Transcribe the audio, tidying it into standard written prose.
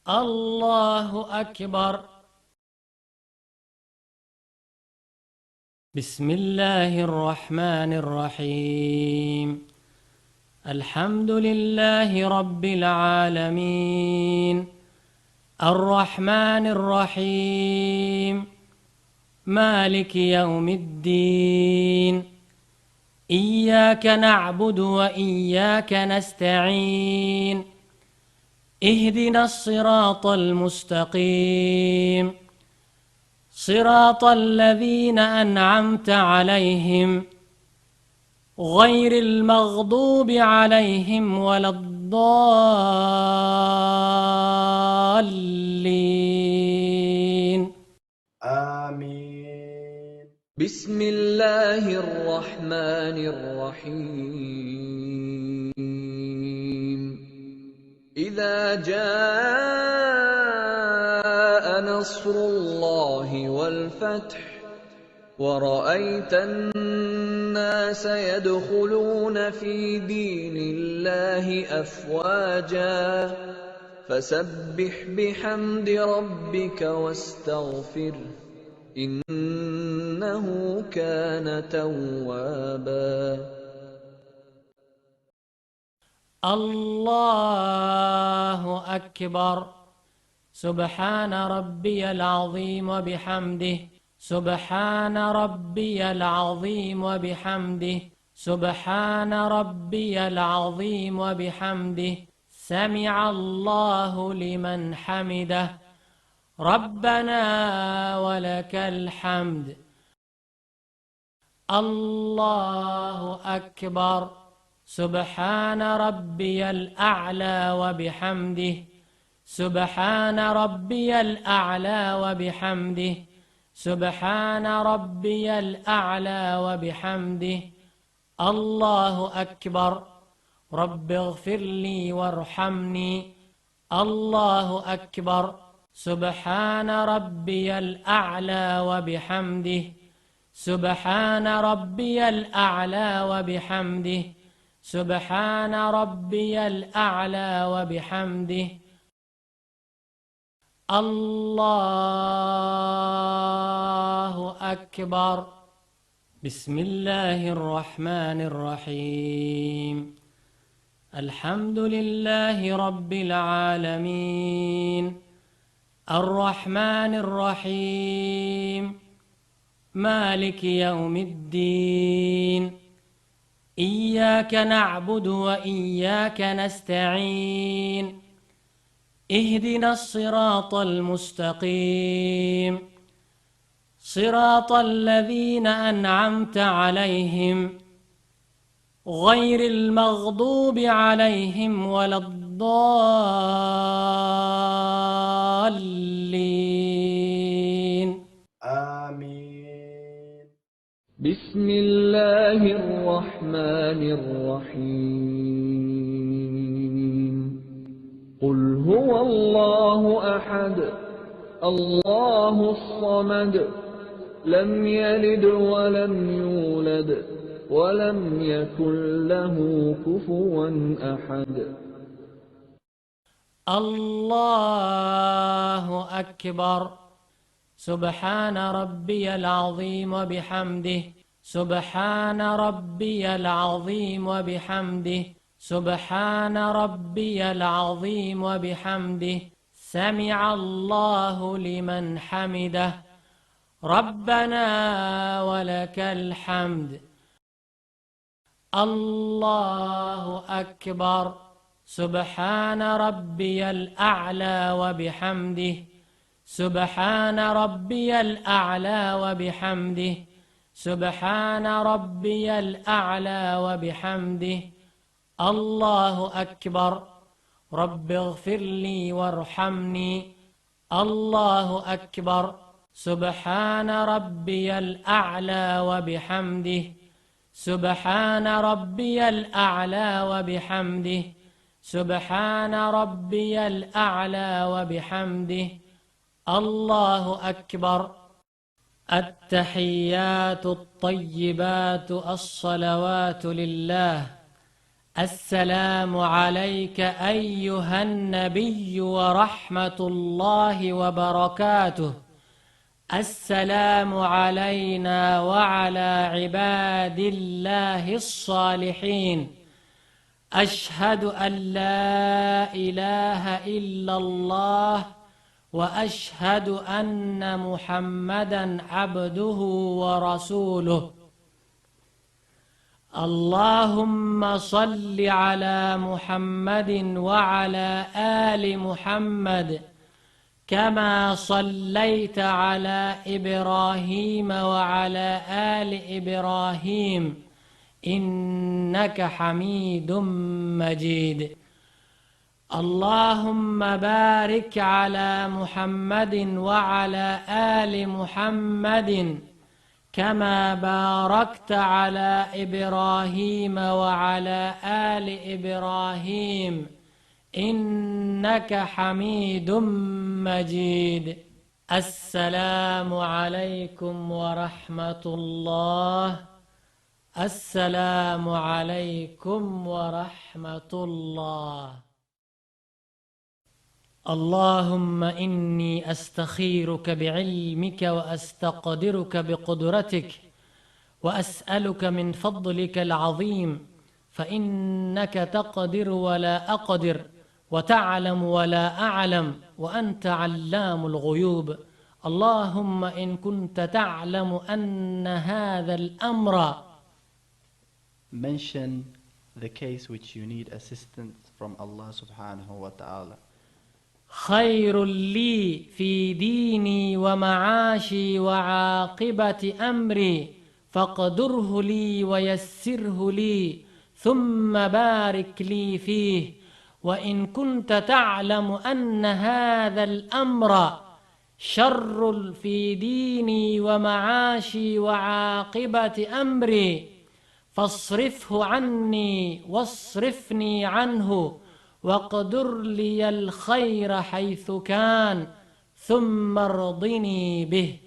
الله أكبر. بسم الله الرحمن الرحيم. الحمد لله رب العالمين، الرحمن الرحيم، مالك يوم الدين، إياك نعبد وإياك نستعين، اهدنا الصراط المستقيم، صراط الذين أنعمت عليهم غير المغضوب عليهم ولا الضالين. آمين. بسم الله الرحمن الرحيم. إذا جاء نصر الله والفتح ورأيت الناس يدخلون في دين الله أفواجا فسبح بحمد ربك واستغفره إنه كان توابا. الله أكبر. سبحان ربي العظيم وبحمده، سبحان ربي العظيم وبحمده، سبحان ربي العظيم وبحمده، سمع الله لمن حمده، ربنا ولك الحمد. الله أكبر. سبحان ربي الأعلى وبحمده، سبحان ربي الأعلى وبحمده، سبحان ربي الأعلى وبحمده. الله أكبر. رب اغفر لي وارحمني. الله أكبر. سبحان ربي الأعلى وبحمده، سبحان ربي الأعلى وبحمده، سبحان ربي الأعلى وبحمده. الله أكبر. بسم الله الرحمن الرحيم. الحمد لله رب العالمين، الرحمن الرحيم، مالك يوم الدين، إياك نعبد وإياك نستعين، اهدنا الصراط المستقيم، صراط الذين أنعمت عليهم غير المغضوب عليهم ولا الضالين. آمين. بسم الله الرحمن الرحيم. قل هو الله أحد الله الصمد لم يلد ولم يولد ولم يكن له كفوا أحد. الله أكبر. سبحان ربي العظيم وبحمده، سبحان ربي العظيم وبحمده، سبحان ربي العظيم وبحمده، سمع الله لمن حمده، ربنا ولك الحمد. الله أكبر. سبحان ربي الأعلى وبحمده، سبحان ربي الأعلى وبحمده، سبحان ربي الأعلى وبحمده. الله أكبر. رب اغفر لي وارحمني. الله أكبر. سبحان ربي الأعلى وبحمده، سبحان ربي الأعلى وبحمده، سبحان ربي الأعلى وبحمده. الله أكبر. التحيات الطيبات الصلوات لله، السلام عليك أيها النبي ورحمة الله وبركاته. السلام علينا وعلى عباد الله الصالحين. أشهد أن لا إله إلا الله وأشهد أن محمدا عبده ورسوله. اللهم صل على محمد وعلى آل محمد كما صليت على إبراهيم وعلى آل إبراهيم إنك حميد مجيد. اللهم بارك على محمد وعلى آل محمد كما باركت على إبراهيم وعلى آل إبراهيم إنك حميد مجيد. السلام عليكم ورحمة الله. السلام عليكم ورحمة الله. اللهم إني أستخيرك بعلمك وأستقدرك بقدرتك وأسألك من فضلك العظيم، فإنك تقدر ولا أقدر وتعلم ولا أعلم وأنت علام الغيوب. اللهم إن كنت تعلم أن هذا الأمر. Mention the case which you need assistance from Allah subhanahu wa ta'ala. خير لي في ديني ومعاشي وعاقبة أمري فاقدره لي ويسره لي ثم بارك لي فيه. وإن كنت تعلم أن هذا الأمر شر في ديني ومعاشي وعاقبة أمري فاصرفه عني واصرفني عنه واقدر لي الخير حيث كان ثم ارضني به.